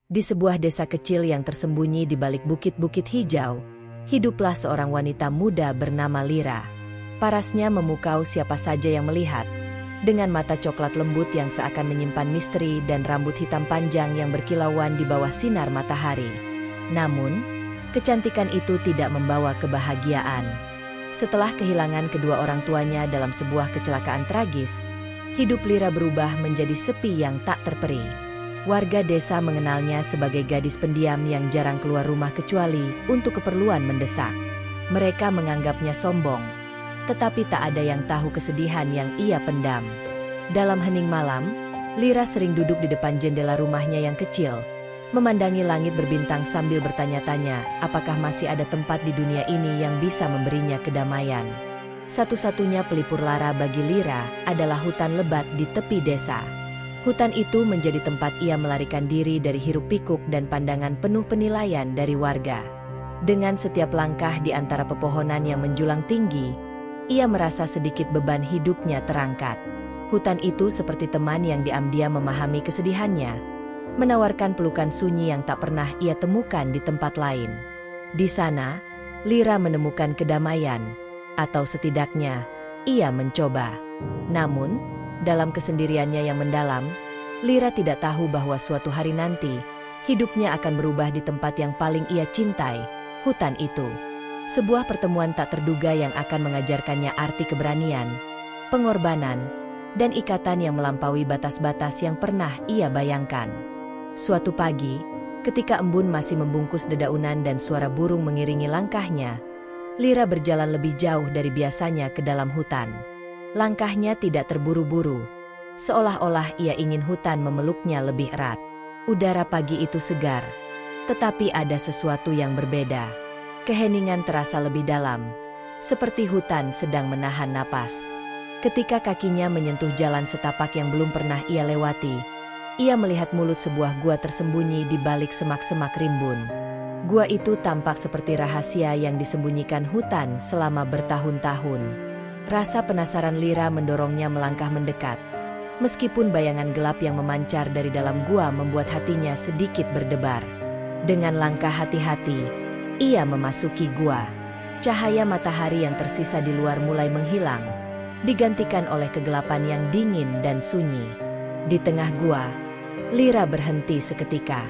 Di sebuah desa kecil yang tersembunyi di balik bukit-bukit hijau, hiduplah seorang wanita muda bernama Lira. Parasnya memukau siapa saja yang melihat, dengan mata coklat lembut yang seakan menyimpan misteri dan rambut hitam panjang yang berkilauan di bawah sinar matahari. Namun, kecantikan itu tidak membawa kebahagiaan. Setelah kehilangan kedua orang tuanya dalam sebuah kecelakaan tragis, hidup Lira berubah menjadi sepi yang tak terperi. Warga desa mengenalnya sebagai gadis pendiam yang jarang keluar rumah kecuali untuk keperluan mendesak. Mereka menganggapnya sombong, tetapi tak ada yang tahu kesedihan yang ia pendam. Dalam hening malam, Lira sering duduk di depan jendela rumahnya yang kecil, memandangi langit berbintang sambil bertanya-tanya apakah masih ada tempat di dunia ini yang bisa memberinya kedamaian. Satu-satunya pelipur lara bagi Lira adalah hutan lebat di tepi desa. Hutan itu menjadi tempat ia melarikan diri dari hiruk-pikuk dan pandangan penuh penilaian dari warga. Dengan setiap langkah di antara pepohonan yang menjulang tinggi, ia merasa sedikit beban hidupnya terangkat. Hutan itu seperti teman yang diam-diam memahami kesedihannya, menawarkan pelukan sunyi yang tak pernah ia temukan di tempat lain. Di sana, Lira menemukan kedamaian, atau setidaknya, ia mencoba. Namun, dalam kesendiriannya yang mendalam, Lira tidak tahu bahwa suatu hari nanti, hidupnya akan berubah di tempat yang paling ia cintai, hutan itu. Sebuah pertemuan tak terduga yang akan mengajarkannya arti keberanian, pengorbanan, dan ikatan yang melampaui batas-batas yang pernah ia bayangkan. Suatu pagi, ketika embun masih membungkus dedaunan dan suara burung mengiringi langkahnya, Lira berjalan lebih jauh dari biasanya ke dalam hutan. Langkahnya tidak terburu-buru, seolah-olah ia ingin hutan memeluknya lebih erat. Udara pagi itu segar, tetapi ada sesuatu yang berbeda. Keheningan terasa lebih dalam, seperti hutan sedang menahan napas. Ketika kakinya menyentuh jalan setapak yang belum pernah ia lewati, ia melihat mulut sebuah gua tersembunyi di balik semak-semak rimbun. Gua itu tampak seperti rahasia yang disembunyikan hutan selama bertahun-tahun. Rasa penasaran Lira mendorongnya melangkah mendekat, meskipun bayangan gelap yang memancar dari dalam gua membuat hatinya sedikit berdebar. Dengan langkah hati-hati, ia memasuki gua. Cahaya matahari yang tersisa di luar mulai menghilang, digantikan oleh kegelapan yang dingin dan sunyi. Di tengah gua, Lira berhenti seketika.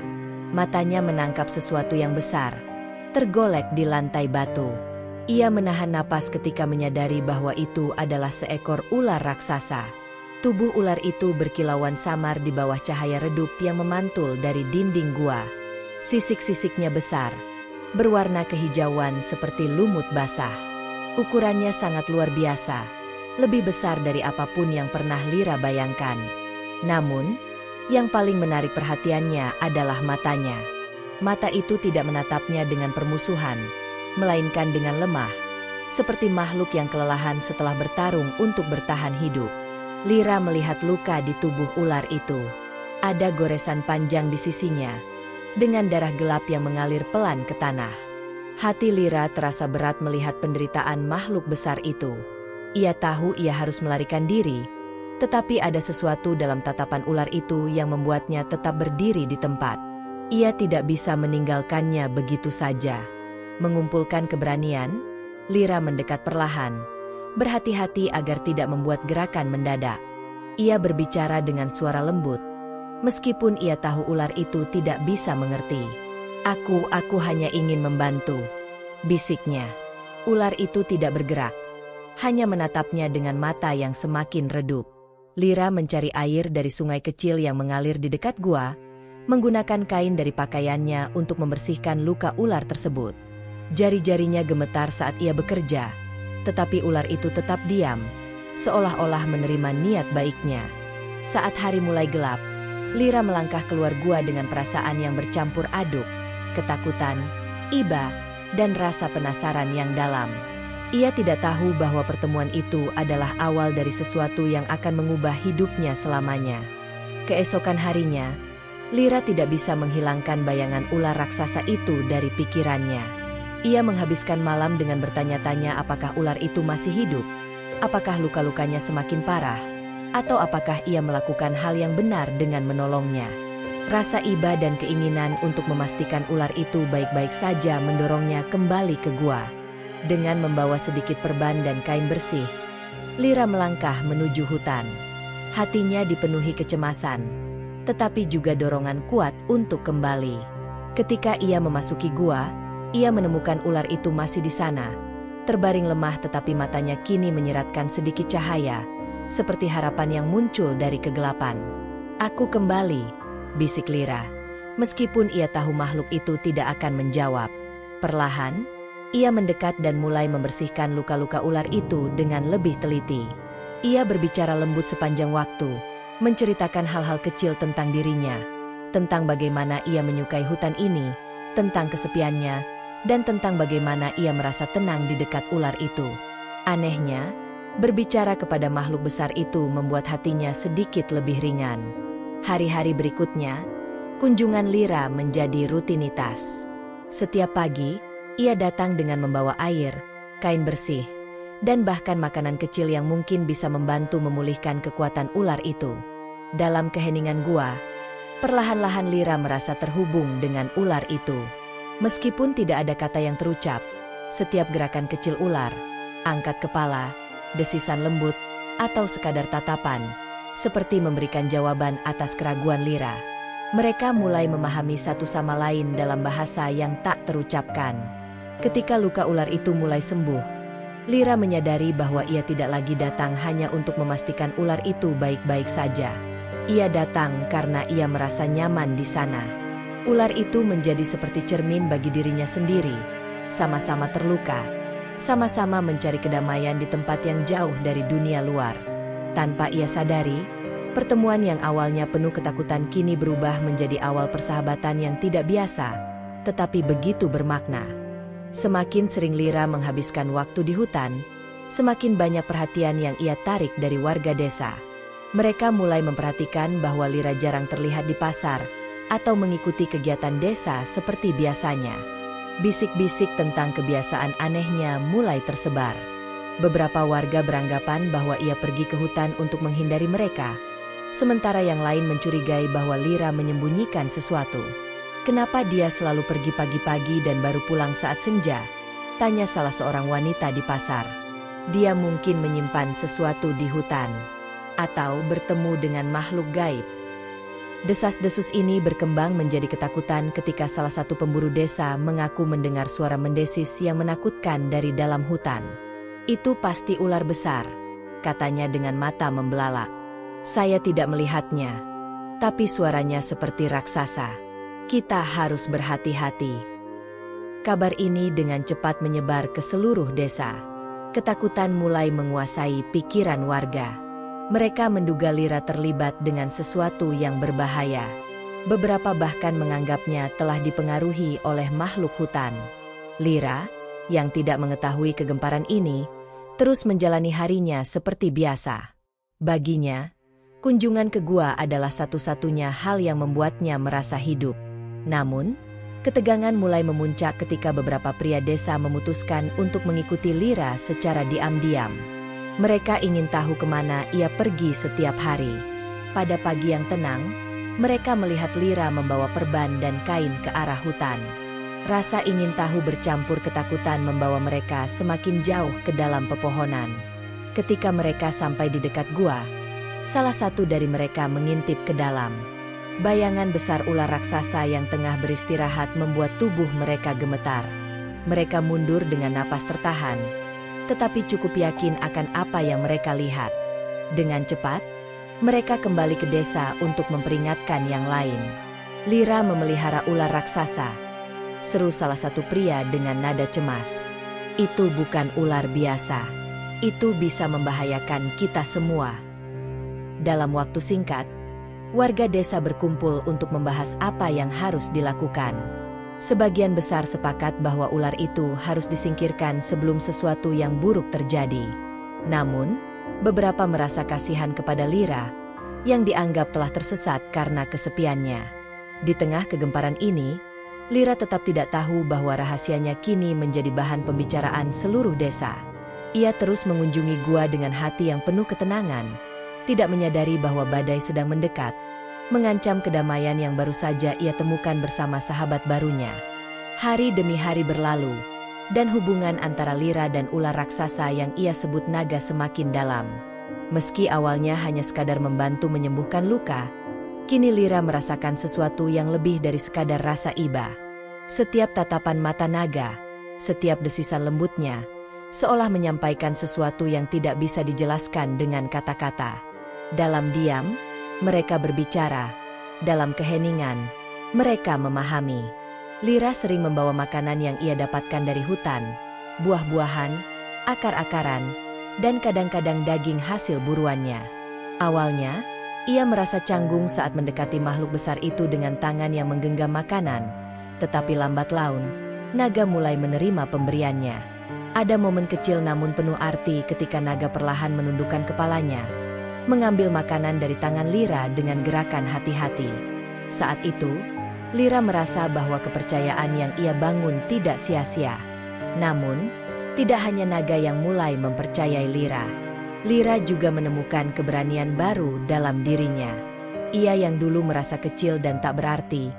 Matanya menangkap sesuatu yang besar, tergolek di lantai batu. Ia menahan napas ketika menyadari bahwa itu adalah seekor ular raksasa. Tubuh ular itu berkilauan samar di bawah cahaya redup yang memantul dari dinding gua. Sisik-sisiknya besar, berwarna kehijauan seperti lumut basah. Ukurannya sangat luar biasa, lebih besar dari apapun yang pernah Lira bayangkan. Namun, yang paling menarik perhatiannya adalah matanya. Mata itu tidak menatapnya dengan permusuhan, melainkan dengan lemah, seperti makhluk yang kelelahan setelah bertarung untuk bertahan hidup. Lira melihat luka di tubuh ular itu. Ada goresan panjang di sisinya, dengan darah gelap yang mengalir pelan ke tanah. Hati Lira terasa berat melihat penderitaan makhluk besar itu. Ia tahu ia harus melarikan diri, tetapi ada sesuatu dalam tatapan ular itu yang membuatnya tetap berdiri di tempat. Ia tidak bisa meninggalkannya begitu saja. Mengumpulkan keberanian, Lira mendekat perlahan, berhati-hati agar tidak membuat gerakan mendadak. Ia berbicara dengan suara lembut, meskipun ia tahu ular itu tidak bisa mengerti. Aku hanya ingin membantu," bisiknya. Ular itu tidak bergerak, hanya menatapnya dengan mata yang semakin redup. Lira mencari air dari sungai kecil yang mengalir di dekat gua, menggunakan kain dari pakaiannya untuk membersihkan luka ular tersebut. Jari-jarinya gemetar saat ia bekerja, tetapi ular itu tetap diam, seolah-olah menerima niat baiknya. Saat hari mulai gelap, Lira melangkah keluar gua dengan perasaan yang bercampur aduk, ketakutan, iba, dan rasa penasaran yang dalam. Ia tidak tahu bahwa pertemuan itu adalah awal dari sesuatu yang akan mengubah hidupnya selamanya. Keesokan harinya, Lira tidak bisa menghilangkan bayangan ular raksasa itu dari pikirannya. Ia menghabiskan malam dengan bertanya-tanya apakah ular itu masih hidup, apakah luka-lukanya semakin parah, atau apakah ia melakukan hal yang benar dengan menolongnya. Rasa iba dan keinginan untuk memastikan ular itu baik-baik saja mendorongnya kembali ke gua. Dengan membawa sedikit perban dan kain bersih, Lira melangkah menuju hutan. Hatinya dipenuhi kecemasan, tetapi juga dorongan kuat untuk kembali. Ketika ia memasuki gua, ia menemukan ular itu masih di sana, terbaring lemah tetapi matanya kini menyeratkan sedikit cahaya, seperti harapan yang muncul dari kegelapan. "Aku kembali," bisik Lira. Meskipun ia tahu makhluk itu tidak akan menjawab. Perlahan, ia mendekat dan mulai membersihkan luka-luka ular itu dengan lebih teliti. Ia berbicara lembut sepanjang waktu, menceritakan hal-hal kecil tentang dirinya, tentang bagaimana ia menyukai hutan ini, tentang kesepiannya, dan tentang bagaimana ia merasa tenang di dekat ular itu. Anehnya, berbicara kepada makhluk besar itu membuat hatinya sedikit lebih ringan. Hari-hari berikutnya, kunjungan Lira menjadi rutinitas. Setiap pagi, ia datang dengan membawa air, kain bersih, dan bahkan makanan kecil yang mungkin bisa membantu memulihkan kekuatan ular itu. Dalam keheningan gua, perlahan-lahan Lira merasa terhubung dengan ular itu. Meskipun tidak ada kata yang terucap, setiap gerakan kecil ular, angkat kepala, desisan lembut, atau sekadar tatapan, seperti memberikan jawaban atas keraguan Lira. Mereka mulai memahami satu sama lain dalam bahasa yang tak terucapkan. Ketika luka ular itu mulai sembuh, Lira menyadari bahwa ia tidak lagi datang hanya untuk memastikan ular itu baik-baik saja. Ia datang karena ia merasa nyaman di sana. Ular itu menjadi seperti cermin bagi dirinya sendiri, sama-sama terluka, sama-sama mencari kedamaian di tempat yang jauh dari dunia luar. Tanpa ia sadari, pertemuan yang awalnya penuh ketakutan kini berubah menjadi awal persahabatan yang tidak biasa, tetapi begitu bermakna. Semakin sering Lira menghabiskan waktu di hutan, semakin banyak perhatian yang ia tarik dari warga desa. Mereka mulai memperhatikan bahwa Lira jarang terlihat di pasar atau mengikuti kegiatan desa seperti biasanya. Bisik-bisik tentang kebiasaan anehnya mulai tersebar. Beberapa warga beranggapan bahwa ia pergi ke hutan untuk menghindari mereka, sementara yang lain mencurigai bahwa Lira menyembunyikan sesuatu. "Kenapa dia selalu pergi pagi-pagi dan baru pulang saat senja?" tanya salah seorang wanita di pasar. "Dia mungkin menyimpan sesuatu di hutan, atau bertemu dengan makhluk gaib." Desas-desus ini berkembang menjadi ketakutan ketika salah satu pemburu desa mengaku mendengar suara mendesis yang menakutkan dari dalam hutan. "Itu pasti ular besar," katanya dengan mata membelalak. "Saya tidak melihatnya, tapi suaranya seperti raksasa. Kita harus berhati-hati." Kabar ini dengan cepat menyebar ke seluruh desa. Ketakutan mulai menguasai pikiran warga. Mereka menduga Lira terlibat dengan sesuatu yang berbahaya. Beberapa bahkan menganggapnya telah dipengaruhi oleh makhluk hutan. Lira, yang tidak mengetahui kegemparan ini, terus menjalani harinya seperti biasa. Baginya, kunjungan ke gua adalah satu-satunya hal yang membuatnya merasa hidup. Namun, ketegangan mulai memuncak ketika beberapa pria desa memutuskan untuk mengikuti Lira secara diam-diam. Mereka ingin tahu kemana ia pergi setiap hari. Pada pagi yang tenang, mereka melihat Lira membawa perban dan kain ke arah hutan. Rasa ingin tahu bercampur ketakutan membawa mereka semakin jauh ke dalam pepohonan. Ketika mereka sampai di dekat gua, salah satu dari mereka mengintip ke dalam. Bayangan besar ular raksasa yang tengah beristirahat membuat tubuh mereka gemetar. Mereka mundur dengan napas tertahan, tetapi cukup yakin akan apa yang mereka lihat. Dengan cepat, mereka kembali ke desa untuk memperingatkan yang lain. "Lira memelihara ular raksasa," seru salah satu pria dengan nada cemas. "Itu bukan ular biasa. Itu bisa membahayakan kita semua." Dalam waktu singkat, warga desa berkumpul untuk membahas apa yang harus dilakukan. Sebagian besar sepakat bahwa ular itu harus disingkirkan sebelum sesuatu yang buruk terjadi. Namun, beberapa merasa kasihan kepada Lira, yang dianggap telah tersesat karena kesepiannya. Di tengah kegemparan ini, Lira tetap tidak tahu bahwa rahasianya kini menjadi bahan pembicaraan seluruh desa. Ia terus mengunjungi gua dengan hati yang penuh ketenangan, tidak menyadari bahwa badai sedang mendekat, mengancam kedamaian yang baru saja ia temukan bersama sahabat barunya. Hari demi hari berlalu, dan hubungan antara Lyra dan ular raksasa yang ia sebut naga semakin dalam. Meski awalnya hanya sekadar membantu menyembuhkan luka, kini Lyra merasakan sesuatu yang lebih dari sekadar rasa iba. Setiap tatapan mata naga, setiap desisan lembutnya, seolah menyampaikan sesuatu yang tidak bisa dijelaskan dengan kata-kata. Dalam diam, mereka berbicara. Dalam keheningan, mereka memahami. Lyra sering membawa makanan yang ia dapatkan dari hutan, buah-buahan, akar-akaran, dan kadang-kadang daging hasil buruannya. Awalnya, ia merasa canggung saat mendekati makhluk besar itu dengan tangan yang menggenggam makanan, tetapi lambat laun, naga mulai menerima pemberiannya. Ada momen kecil namun penuh arti ketika naga perlahan menundukkan kepalanya, mengambil makanan dari tangan Lyra dengan gerakan hati-hati. Saat itu, Lyra merasa bahwa kepercayaan yang ia bangun tidak sia-sia. Namun, tidak hanya naga yang mulai mempercayai Lyra. Lyra juga menemukan keberanian baru dalam dirinya. Ia yang dulu merasa kecil dan tak berarti,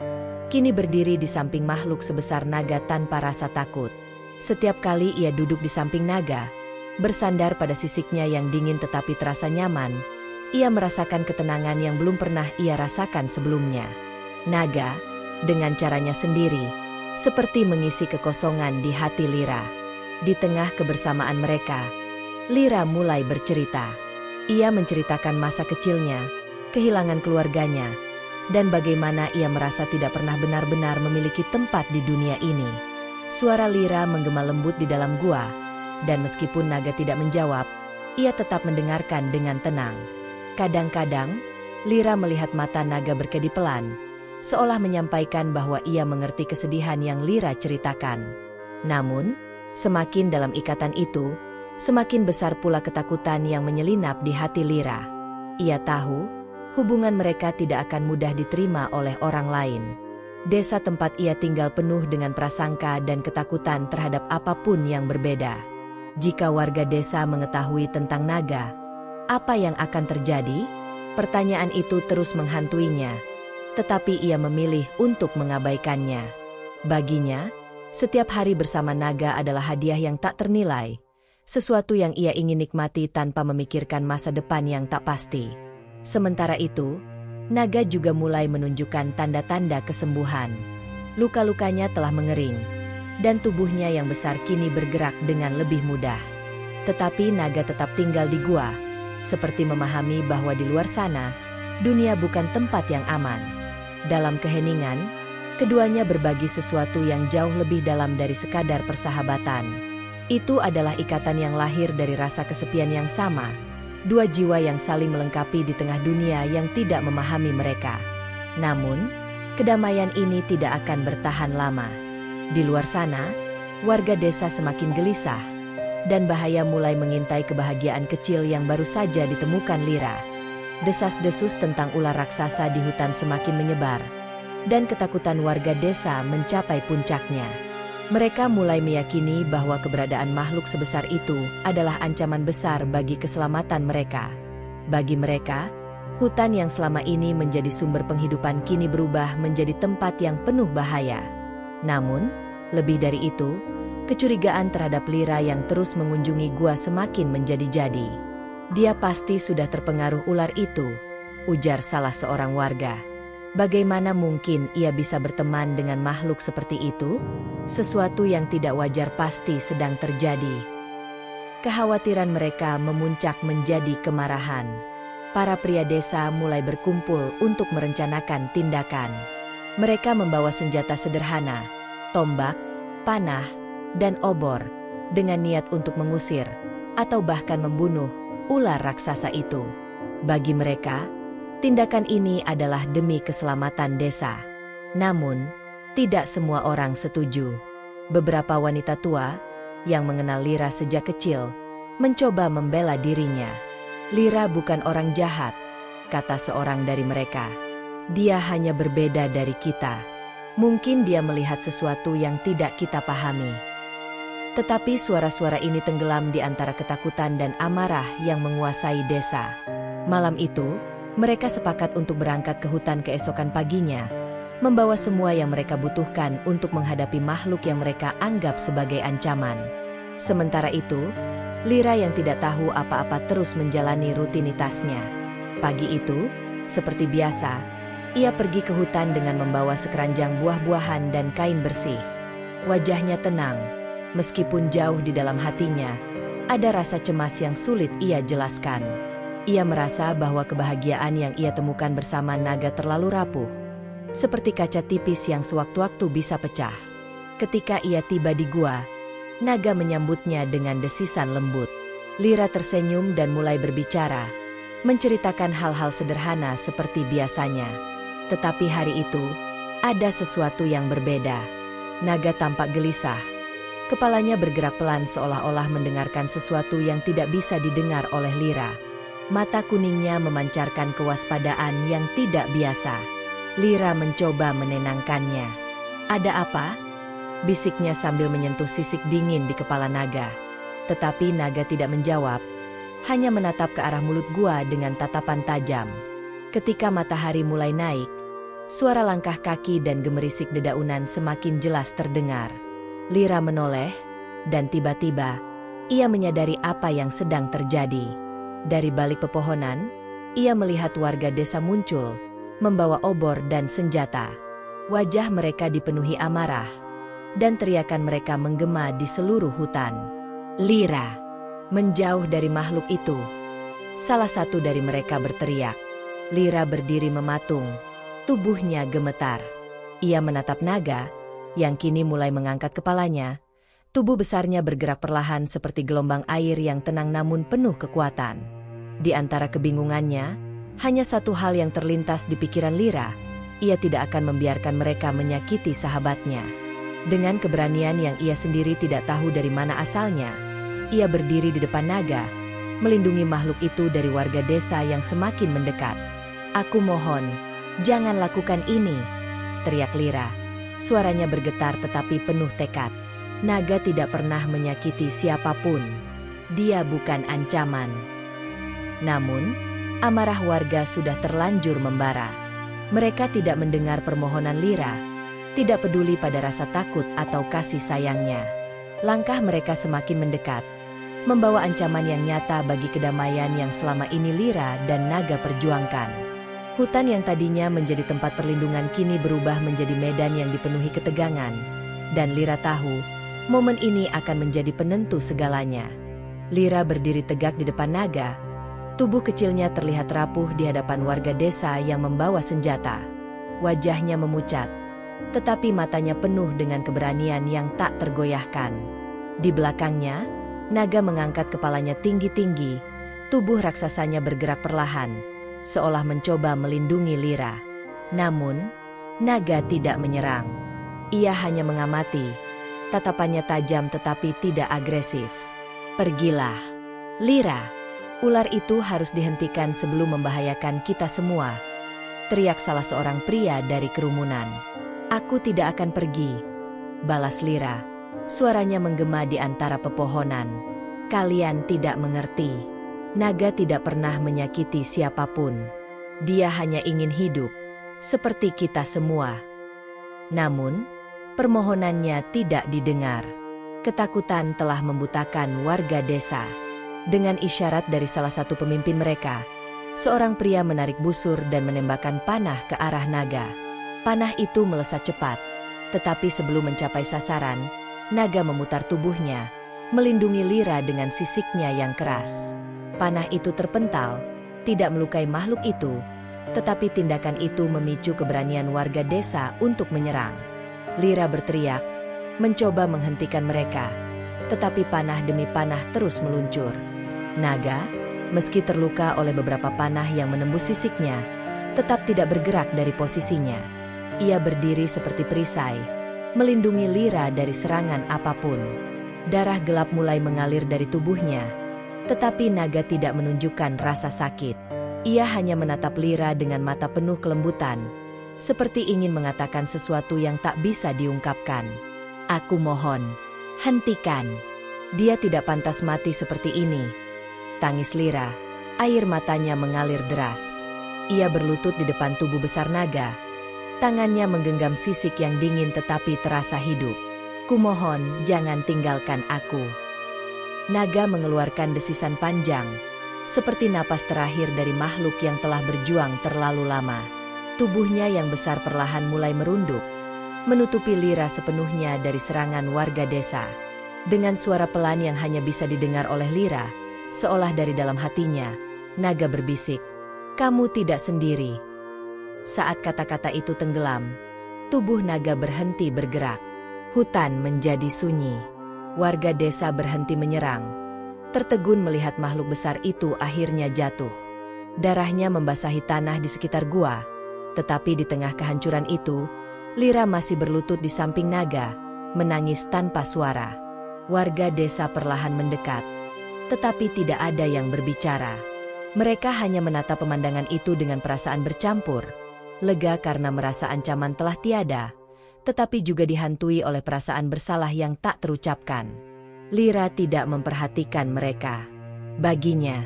kini berdiri di samping makhluk sebesar naga tanpa rasa takut. Setiap kali ia duduk di samping naga, bersandar pada sisiknya yang dingin tetapi terasa nyaman, ia merasakan ketenangan yang belum pernah ia rasakan sebelumnya. Naga, dengan caranya sendiri, seperti mengisi kekosongan di hati Lyra. Di tengah kebersamaan mereka, Lyra mulai bercerita. Ia menceritakan masa kecilnya, kehilangan keluarganya, dan bagaimana ia merasa tidak pernah benar-benar memiliki tempat di dunia ini. Suara Lyra menggema lembut di dalam gua, dan meskipun naga tidak menjawab, ia tetap mendengarkan dengan tenang. Kadang-kadang, Lyra melihat mata naga berkedip pelan, seolah menyampaikan bahwa ia mengerti kesedihan yang Lyra ceritakan. Namun, semakin dalam ikatan itu, semakin besar pula ketakutan yang menyelinap di hati Lyra. Ia tahu, hubungan mereka tidak akan mudah diterima oleh orang lain. Desa tempat ia tinggal penuh dengan prasangka dan ketakutan terhadap apapun yang berbeda. Jika warga desa mengetahui tentang naga, apa yang akan terjadi? Pertanyaan itu terus menghantuinya. Tetapi ia memilih untuk mengabaikannya. Baginya, setiap hari bersama naga adalah hadiah yang tak ternilai, sesuatu yang ia ingin nikmati tanpa memikirkan masa depan yang tak pasti. Sementara itu, naga juga mulai menunjukkan tanda-tanda kesembuhan. Luka-lukanya telah mengering, dan tubuhnya yang besar kini bergerak dengan lebih mudah. Tetapi naga tetap tinggal di gua, seperti memahami bahwa di luar sana, dunia bukan tempat yang aman. Dalam keheningan, keduanya berbagi sesuatu yang jauh lebih dalam dari sekadar persahabatan. Itu adalah ikatan yang lahir dari rasa kesepian yang sama, dua jiwa yang saling melengkapi di tengah dunia yang tidak memahami mereka. Namun, kedamaian ini tidak akan bertahan lama. Di luar sana, warga desa semakin gelisah, dan bahaya mulai mengintai kebahagiaan kecil yang baru saja ditemukan Lyra. Desas-desus tentang ular raksasa di hutan semakin menyebar, dan ketakutan warga desa mencapai puncaknya. Mereka mulai meyakini bahwa keberadaan makhluk sebesar itu adalah ancaman besar bagi keselamatan mereka. Bagi mereka, hutan yang selama ini menjadi sumber penghidupan kini berubah menjadi tempat yang penuh bahaya. Namun, lebih dari itu, kecurigaan terhadap Lyra yang terus mengunjungi gua semakin menjadi-jadi. "Dia pasti sudah terpengaruh ular itu," ujar salah seorang warga. "Bagaimana mungkin ia bisa berteman dengan makhluk seperti itu? Sesuatu yang tidak wajar pasti sedang terjadi." Kekhawatiran mereka memuncak menjadi kemarahan. Para pria desa mulai berkumpul untuk merencanakan tindakan. Mereka membawa senjata sederhana, tombak, panah, dan obor, dengan niat untuk mengusir, atau bahkan membunuh, ular raksasa itu. Bagi mereka, tindakan ini adalah demi keselamatan desa. Namun, tidak semua orang setuju. Beberapa wanita tua, yang mengenal Lyra sejak kecil, mencoba membela dirinya. "Lyra bukan orang jahat," kata seorang dari mereka. "Dia hanya berbeda dari kita. Mungkin dia melihat sesuatu yang tidak kita pahami." Tetapi suara-suara ini tenggelam di antara ketakutan dan amarah yang menguasai desa. Malam itu, Mereka sepakat untuk berangkat ke hutan keesokan paginya, membawa semua yang mereka butuhkan untuk menghadapi makhluk yang mereka anggap sebagai ancaman. Sementara itu, Lyra yang tidak tahu apa-apa terus menjalani rutinitasnya. Pagi itu, seperti biasa, ia pergi ke hutan dengan membawa sekeranjang buah-buahan dan kain bersih. Wajahnya tenang, meskipun jauh di dalam hatinya, ada rasa cemas yang sulit ia jelaskan. Ia merasa bahwa kebahagiaan yang ia temukan bersama naga terlalu rapuh, seperti kaca tipis yang sewaktu-waktu bisa pecah. Ketika ia tiba di gua, naga menyambutnya dengan desisan lembut. Lyra tersenyum dan mulai berbicara, menceritakan hal-hal sederhana seperti biasanya. Tetapi hari itu, ada sesuatu yang berbeda. Naga tampak gelisah. Kepalanya bergerak pelan seolah-olah mendengarkan sesuatu yang tidak bisa didengar oleh Lyra. Mata kuningnya memancarkan kewaspadaan yang tidak biasa. Lyra mencoba menenangkannya. "Ada apa?" bisiknya sambil menyentuh sisik dingin di kepala naga. Tetapi naga tidak menjawab, hanya menatap ke arah mulut gua dengan tatapan tajam. Ketika matahari mulai naik, suara langkah kaki dan gemerisik dedaunan semakin jelas terdengar. Lyra menoleh, dan tiba-tiba, ia menyadari apa yang sedang terjadi. Dari balik pepohonan, ia melihat warga desa muncul, membawa obor dan senjata. Wajah mereka dipenuhi amarah, dan teriakan mereka menggema di seluruh hutan. "Lyra, menjauh dari makhluk itu!" Salah satu dari mereka berteriak. Lyra berdiri mematung, tubuhnya gemetar. Ia menatap naga, yang kini mulai mengangkat kepalanya. Tubuh besarnya bergerak perlahan seperti gelombang air yang tenang namun penuh kekuatan. Di antara kebingungannya, hanya satu hal yang terlintas di pikiran Lyra, ia tidak akan membiarkan mereka menyakiti sahabatnya. Dengan keberanian yang ia sendiri tidak tahu dari mana asalnya, ia berdiri di depan naga, melindungi makhluk itu dari warga desa yang semakin mendekat. "Aku mohon, jangan lakukan ini," teriak Lyra. Suaranya bergetar tetapi penuh tekad. Naga tidak pernah menyakiti siapapun. Dia bukan ancaman. Namun, amarah warga sudah terlanjur membara. Mereka tidak mendengar permohonan Lyra, tidak peduli pada rasa takut atau kasih sayangnya. Langkah mereka semakin mendekat, membawa ancaman yang nyata bagi kedamaian yang selama ini Lyra dan naga perjuangkan. Hutan yang tadinya menjadi tempat perlindungan kini berubah menjadi medan yang dipenuhi ketegangan, dan Lyra tahu, momen ini akan menjadi penentu segalanya. Lyra berdiri tegak di depan naga, tubuh kecilnya terlihat rapuh di hadapan warga desa yang membawa senjata. Wajahnya memucat, tetapi matanya penuh dengan keberanian yang tak tergoyahkan. Di belakangnya, naga mengangkat kepalanya tinggi-tinggi, tubuh raksasanya bergerak perlahan, seolah mencoba melindungi Lyra. Namun, naga tidak menyerang. Ia hanya mengamati, tatapannya tajam tetapi tidak agresif. "Pergilah, Lyra. Ular itu harus dihentikan sebelum membahayakan kita semua," teriak salah seorang pria dari kerumunan. "Aku tidak akan pergi," balas Lyra. Suaranya menggema di antara pepohonan. "Kalian tidak mengerti. Naga tidak pernah menyakiti siapapun. Dia hanya ingin hidup, seperti kita semua." Namun, permohonannya tidak didengar. Ketakutan telah membutakan warga desa. Dengan isyarat dari salah satu pemimpin mereka, seorang pria menarik busur dan menembakkan panah ke arah naga. Panah itu melesat cepat, tetapi sebelum mencapai sasaran, naga memutar tubuhnya, melindungi Lyra dengan sisiknya yang keras. Panah itu terpental, tidak melukai makhluk itu, tetapi tindakan itu memicu keberanian warga desa untuk menyerang. Lyra berteriak, mencoba menghentikan mereka, tetapi panah demi panah terus meluncur. Naga, meski terluka oleh beberapa panah yang menembus sisiknya, tetap tidak bergerak dari posisinya. Ia berdiri seperti perisai, melindungi Lyra dari serangan apapun. Darah gelap mulai mengalir dari tubuhnya, tetapi naga tidak menunjukkan rasa sakit. Ia hanya menatap Lyra dengan mata penuh kelembutan, seperti ingin mengatakan sesuatu yang tak bisa diungkapkan. "Aku mohon, hentikan. Dia tidak pantas mati seperti ini," tangis Lyra, air matanya mengalir deras. Ia berlutut di depan tubuh besar naga. Tangannya menggenggam sisik yang dingin tetapi terasa hidup. "Kumohon, jangan tinggalkan aku." Naga mengeluarkan desisan panjang, seperti napas terakhir dari makhluk yang telah berjuang terlalu lama. Tubuhnya yang besar perlahan mulai merunduk, menutupi Lyra sepenuhnya dari serangan warga desa. Dengan suara pelan yang hanya bisa didengar oleh Lyra, seolah dari dalam hatinya, naga berbisik, "Kamu tidak sendiri." Saat kata-kata itu tenggelam, tubuh naga berhenti bergerak. Hutan menjadi sunyi. Warga desa berhenti menyerang. Tertegun melihat makhluk besar itu akhirnya jatuh. Darahnya membasahi tanah di sekitar gua. Tetapi di tengah kehancuran itu, Lyra masih berlutut di samping naga, menangis tanpa suara. Warga desa perlahan mendekat, tetapi tidak ada yang berbicara. Mereka hanya menatap pemandangan itu dengan perasaan bercampur, lega karena merasa ancaman telah tiada, tetapi juga dihantui oleh perasaan bersalah yang tak terucapkan. Lyra tidak memperhatikan mereka. Baginya,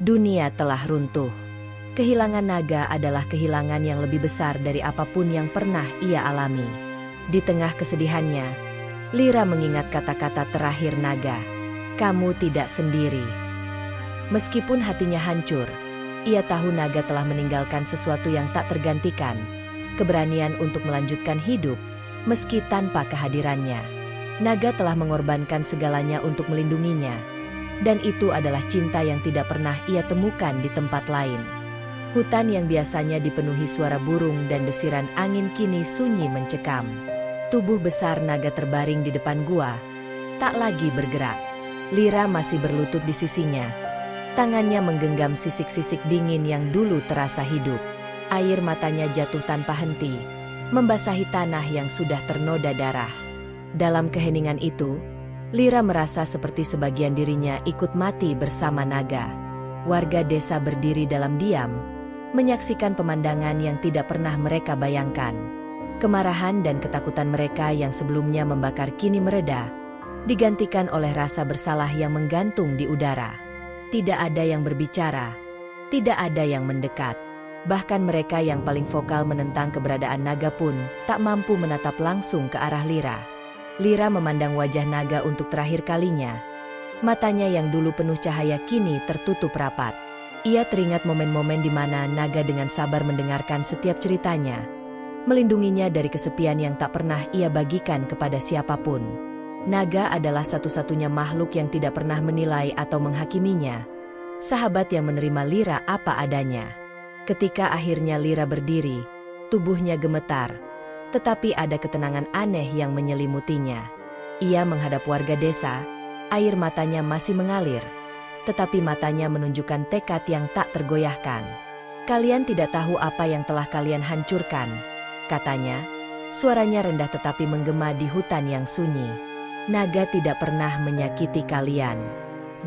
dunia telah runtuh. Kehilangan naga adalah kehilangan yang lebih besar dari apapun yang pernah ia alami. Di tengah kesedihannya, Lyra mengingat kata-kata terakhir naga, "Kamu tidak sendiri." Meskipun hatinya hancur, ia tahu naga telah meninggalkan sesuatu yang tak tergantikan, keberanian untuk melanjutkan hidup, meski tanpa kehadirannya. Naga telah mengorbankan segalanya untuk melindunginya, dan itu adalah cinta yang tidak pernah ia temukan di tempat lain. Hutan yang biasanya dipenuhi suara burung dan desiran angin kini sunyi mencekam. Tubuh besar naga terbaring di depan gua, tak lagi bergerak. Lyra masih berlutut di sisinya. Tangannya menggenggam sisik-sisik dingin yang dulu terasa hidup. Air matanya jatuh tanpa henti, membasahi tanah yang sudah ternoda darah. Dalam keheningan itu, Lyra merasa seperti sebagian dirinya ikut mati bersama naga. Warga desa berdiri dalam diam, menyaksikan pemandangan yang tidak pernah mereka bayangkan. Kemarahan dan ketakutan mereka yang sebelumnya membakar kini mereda, digantikan oleh rasa bersalah yang menggantung di udara. Tidak ada yang berbicara, tidak ada yang mendekat. Bahkan mereka yang paling vokal menentang keberadaan naga pun tak mampu menatap langsung ke arah Lyra. Lyra memandang wajah naga untuk terakhir kalinya. Matanya yang dulu penuh cahaya kini tertutup rapat. Ia teringat momen-momen di mana naga dengan sabar mendengarkan setiap ceritanya, melindunginya dari kesepian yang tak pernah ia bagikan kepada siapapun. Naga adalah satu-satunya makhluk yang tidak pernah menilai atau menghakiminya. Sahabat yang menerima Lyra apa adanya. Ketika akhirnya Lyra berdiri, tubuhnya gemetar, tetapi ada ketenangan aneh yang menyelimutinya. Ia menghadap warga desa, air matanya masih mengalir, tetapi matanya menunjukkan tekad yang tak tergoyahkan. "Kalian tidak tahu apa yang telah kalian hancurkan," katanya. Suaranya rendah tetapi menggema di hutan yang sunyi. "Naga tidak pernah menyakiti kalian.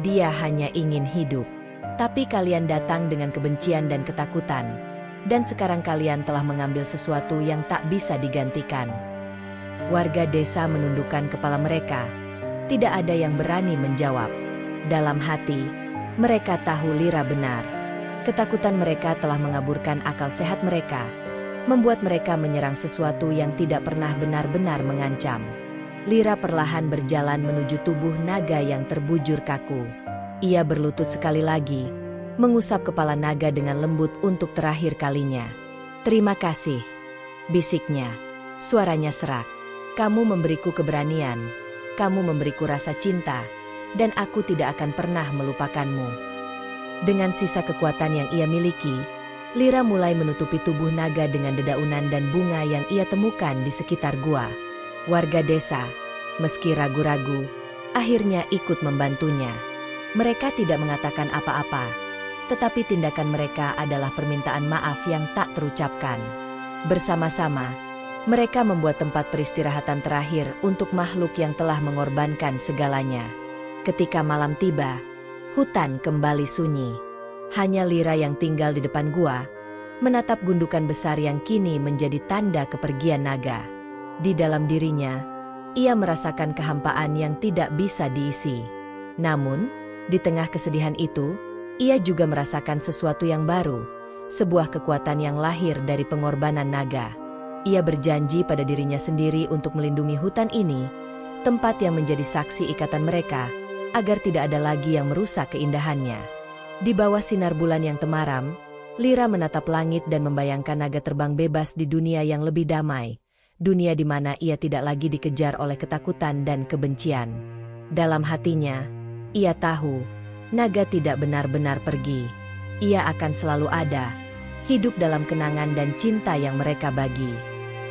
Dia hanya ingin hidup. Tapi kalian datang dengan kebencian dan ketakutan. Dan sekarang kalian telah mengambil sesuatu yang tak bisa digantikan." Warga desa menundukkan kepala mereka. Tidak ada yang berani menjawab. Dalam hati, mereka tahu Lyra benar. Ketakutan mereka telah mengaburkan akal sehat mereka, membuat mereka menyerang sesuatu yang tidak pernah benar-benar mengancam. Lyra perlahan berjalan menuju tubuh naga yang terbujur kaku. Ia berlutut sekali lagi, mengusap kepala naga dengan lembut untuk terakhir kalinya. "Terima kasih," bisiknya. Suaranya serak. "Kamu memberiku keberanian, kamu memberiku rasa cinta, dan aku tidak akan pernah melupakanmu." Dengan sisa kekuatan yang ia miliki, Lyra mulai menutupi tubuh naga dengan dedaunan dan bunga yang ia temukan di sekitar gua. Warga desa, meski ragu-ragu, akhirnya ikut membantunya. Mereka tidak mengatakan apa-apa, tetapi tindakan mereka adalah permintaan maaf yang tak terucapkan. Bersama-sama, mereka membuat tempat peristirahatan terakhir untuk makhluk yang telah mengorbankan segalanya. Ketika malam tiba, hutan kembali sunyi. Hanya Lyra yang tinggal di depan gua, menatap gundukan besar yang kini menjadi tanda kepergian naga. Di dalam dirinya, ia merasakan kehampaan yang tidak bisa diisi. Namun, di tengah kesedihan itu, ia juga merasakan sesuatu yang baru, sebuah kekuatan yang lahir dari pengorbanan naga. Ia berjanji pada dirinya sendiri untuk melindungi hutan ini, tempat yang menjadi saksi ikatan mereka, agar tidak ada lagi yang merusak keindahannya. Di bawah sinar bulan yang temaram, Lyra menatap langit dan membayangkan naga terbang bebas di dunia yang lebih damai, dunia di mana ia tidak lagi dikejar oleh ketakutan dan kebencian. Dalam hatinya, ia tahu, naga tidak benar-benar pergi. Ia akan selalu ada, hidup dalam kenangan dan cinta yang mereka bagi.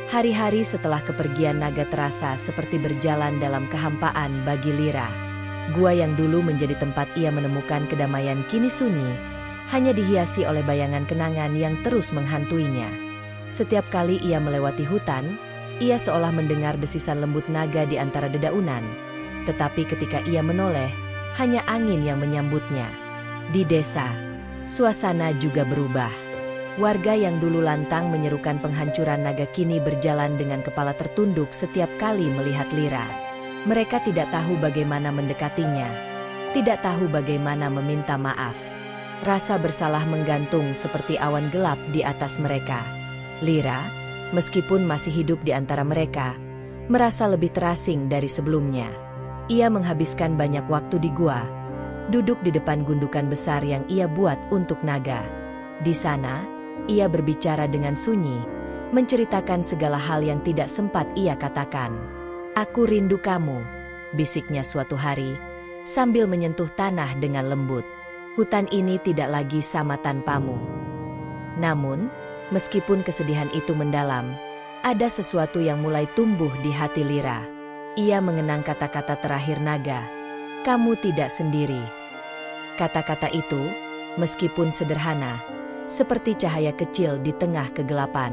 Hari-hari setelah kepergian naga terasa seperti berjalan dalam kehampaan bagi Lyra. Gua yang dulu menjadi tempat ia menemukan kedamaian kini sunyi, hanya dihiasi oleh bayangan kenangan yang terus menghantuinya. Setiap kali ia melewati hutan, ia seolah mendengar desisan lembut naga di antara dedaunan. Tetapi ketika ia menoleh, hanya angin yang menyambutnya. Di desa, suasana juga berubah. Warga yang dulu lantang menyerukan penghancuran naga kini berjalan dengan kepala tertunduk setiap kali melihat Lyra. Mereka tidak tahu bagaimana mendekatinya, tidak tahu bagaimana meminta maaf. Rasa bersalah menggantung seperti awan gelap di atas mereka. Lyra, meskipun masih hidup di antara mereka, merasa lebih terasing dari sebelumnya. Ia menghabiskan banyak waktu di gua, duduk di depan gundukan besar yang ia buat untuk naga. Di sana, ia berbicara dengan sunyi, menceritakan segala hal yang tidak sempat ia katakan. "Aku rindu kamu," bisiknya suatu hari, sambil menyentuh tanah dengan lembut. "Hutan ini tidak lagi sama tanpamu." Namun, meskipun kesedihan itu mendalam, ada sesuatu yang mulai tumbuh di hati Lyra. Ia mengenang kata-kata terakhir naga, "Kamu tidak sendiri." Kata-kata itu, meskipun sederhana, seperti cahaya kecil di tengah kegelapan.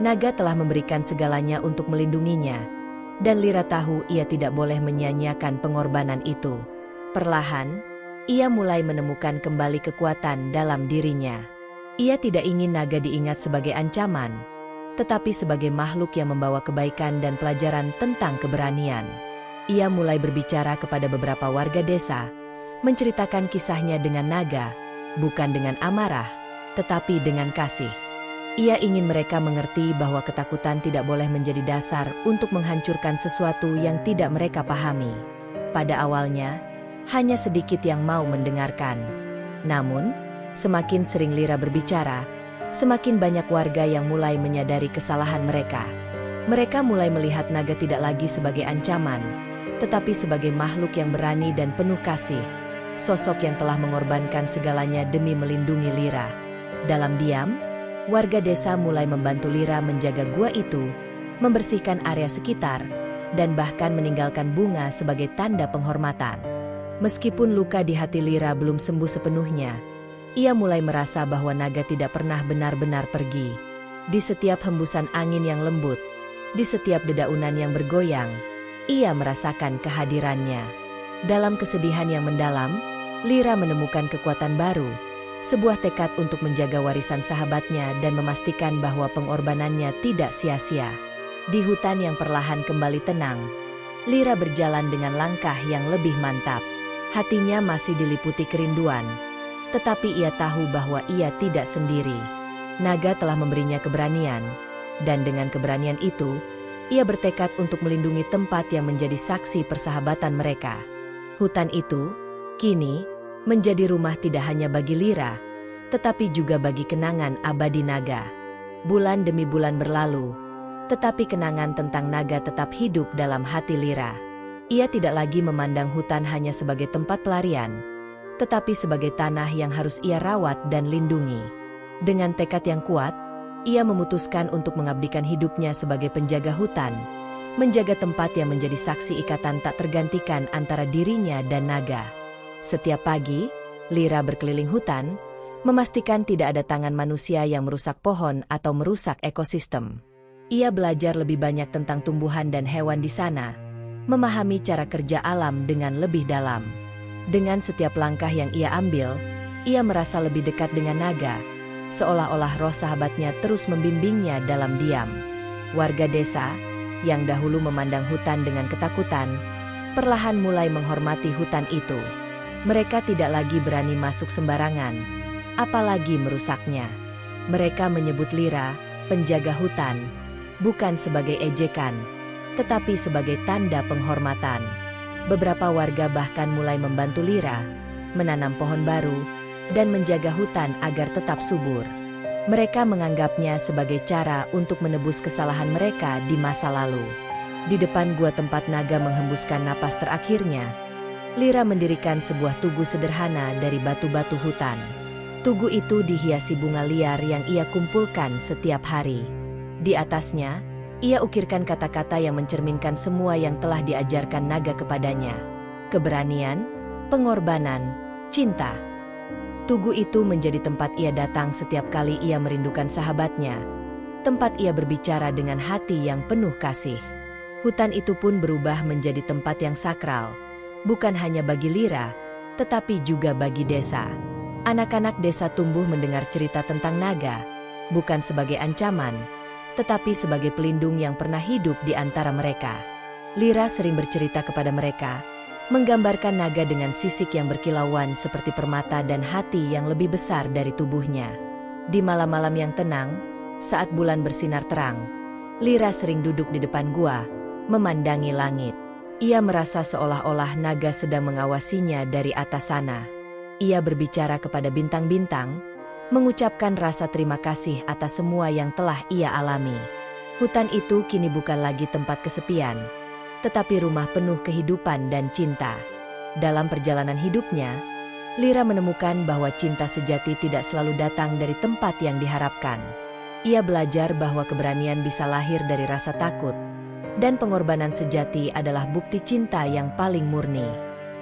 Naga telah memberikan segalanya untuk melindunginya, dan Lyra tahu ia tidak boleh menyia-nyiakan pengorbanan itu. Perlahan, ia mulai menemukan kembali kekuatan dalam dirinya. Ia tidak ingin naga diingat sebagai ancaman, tetapi sebagai makhluk yang membawa kebaikan dan pelajaran tentang keberanian. Ia mulai berbicara kepada beberapa warga desa, menceritakan kisahnya dengan naga, bukan dengan amarah, tetapi dengan kasih. Ia ingin mereka mengerti bahwa ketakutan tidak boleh menjadi dasar untuk menghancurkan sesuatu yang tidak mereka pahami. Pada awalnya, hanya sedikit yang mau mendengarkan. Namun, semakin sering Lyra berbicara, semakin banyak warga yang mulai menyadari kesalahan mereka. Mereka mulai melihat naga tidak lagi sebagai ancaman, tetapi sebagai makhluk yang berani dan penuh kasih. Sosok yang telah mengorbankan segalanya demi melindungi Lyra. Dalam diam, warga desa mulai membantu Lyra menjaga gua itu, membersihkan area sekitar, dan bahkan meninggalkan bunga sebagai tanda penghormatan. Meskipun luka di hati Lyra belum sembuh sepenuhnya, ia mulai merasa bahwa naga tidak pernah benar-benar pergi. Di setiap hembusan angin yang lembut, di setiap dedaunan yang bergoyang, ia merasakan kehadirannya. Dalam kesedihan yang mendalam, Lyra menemukan kekuatan baru, sebuah tekad untuk menjaga warisan sahabatnya dan memastikan bahwa pengorbanannya tidak sia-sia. Di hutan yang perlahan kembali tenang, Lyra berjalan dengan langkah yang lebih mantap. Hatinya masih diliputi kerinduan, tetapi ia tahu bahwa ia tidak sendiri. Naga telah memberinya keberanian, dan dengan keberanian itu, ia bertekad untuk melindungi tempat yang menjadi saksi persahabatan mereka. Hutan itu, kini, menjadi rumah tidak hanya bagi Lyra, tetapi juga bagi kenangan abadi naga. Bulan demi bulan berlalu, tetapi kenangan tentang naga tetap hidup dalam hati Lyra. Ia tidak lagi memandang hutan hanya sebagai tempat pelarian, tetapi sebagai tanah yang harus ia rawat dan lindungi. Dengan tekad yang kuat, ia memutuskan untuk mengabdikan hidupnya sebagai penjaga hutan, menjaga tempat yang menjadi saksi ikatan tak tergantikan antara dirinya dan naga. Setiap pagi, Lyra berkeliling hutan, memastikan tidak ada tangan manusia yang merusak pohon atau merusak ekosistem. Ia belajar lebih banyak tentang tumbuhan dan hewan di sana, memahami cara kerja alam dengan lebih dalam. Dengan setiap langkah yang ia ambil, ia merasa lebih dekat dengan naga, seolah-olah roh sahabatnya terus membimbingnya dalam diam. Warga desa, yang dahulu memandang hutan dengan ketakutan, perlahan mulai menghormati hutan itu. Mereka tidak lagi berani masuk sembarangan, apalagi merusaknya. Mereka menyebut Lyra, penjaga hutan, bukan sebagai ejekan, tetapi sebagai tanda penghormatan. Beberapa warga bahkan mulai membantu Lyra, menanam pohon baru, dan menjaga hutan agar tetap subur. Mereka menganggapnya sebagai cara untuk menebus kesalahan mereka di masa lalu. Di depan gua tempat naga menghembuskan napas terakhirnya, Lyra mendirikan sebuah tugu sederhana dari batu-batu hutan. Tugu itu dihiasi bunga liar yang ia kumpulkan setiap hari. Di atasnya, ia ukirkan kata-kata yang mencerminkan semua yang telah diajarkan naga kepadanya. Keberanian, pengorbanan, cinta. Tugu itu menjadi tempat ia datang setiap kali ia merindukan sahabatnya. Tempat ia berbicara dengan hati yang penuh kasih. Hutan itu pun berubah menjadi tempat yang sakral. Bukan hanya bagi Lyra, tetapi juga bagi desa. Anak-anak desa tumbuh mendengar cerita tentang naga, bukan sebagai ancaman, tetapi sebagai pelindung yang pernah hidup di antara mereka. Lyra sering bercerita kepada mereka, menggambarkan naga dengan sisik yang berkilauan seperti permata dan hati yang lebih besar dari tubuhnya. Di malam-malam yang tenang, saat bulan bersinar terang, Lyra sering duduk di depan gua, memandangi langit. Ia merasa seolah-olah naga sedang mengawasinya dari atas sana. Ia berbicara kepada bintang-bintang, mengucapkan rasa terima kasih atas semua yang telah ia alami. Hutan itu kini bukan lagi tempat kesepian, tetapi rumah penuh kehidupan dan cinta. Dalam perjalanan hidupnya, Lyra menemukan bahwa cinta sejati tidak selalu datang dari tempat yang diharapkan. Ia belajar bahwa keberanian bisa lahir dari rasa takut, dan pengorbanan sejati adalah bukti cinta yang paling murni.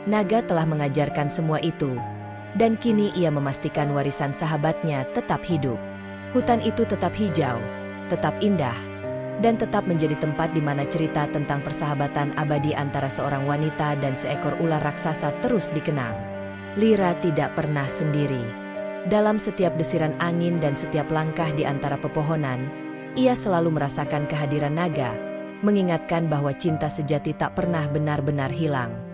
Naga telah mengajarkan semua itu, dan kini ia memastikan warisan sahabatnya tetap hidup. Hutan itu tetap hijau, tetap indah, dan tetap menjadi tempat di mana cerita tentang persahabatan abadi antara seorang wanita dan seekor ular raksasa terus dikenang. Lyra tidak pernah sendiri. Dalam setiap desiran angin dan setiap langkah di antara pepohonan, ia selalu merasakan kehadiran naga, mengingatkan bahwa cinta sejati tak pernah benar-benar hilang.